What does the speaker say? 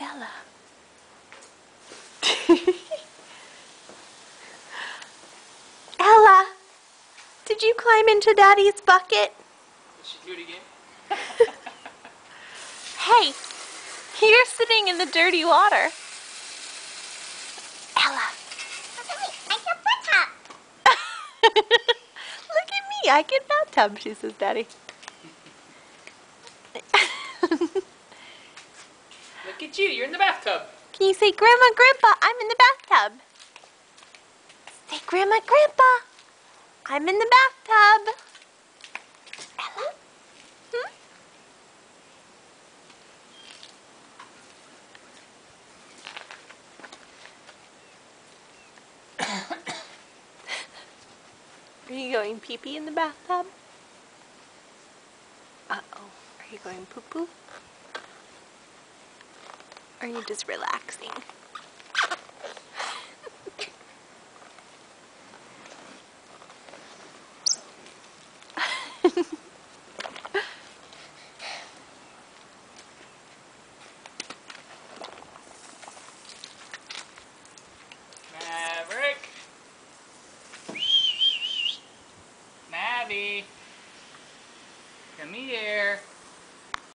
Ella. Ella, did you climb into Daddy's bucket? Did she do it again? Hey, you're sitting in the dirty water. Ella. Look at me, I get bathtub, she says, Daddy. Look at you, you're in the bathtub. Can you say, Grandma, Grandpa, I'm in the bathtub? Say, Grandma, Grandpa, I'm in the bathtub. Ella? Hmm? Are you going pee-pee in the bathtub? Uh-oh. Are you going poo-poo? Or are you just relaxing?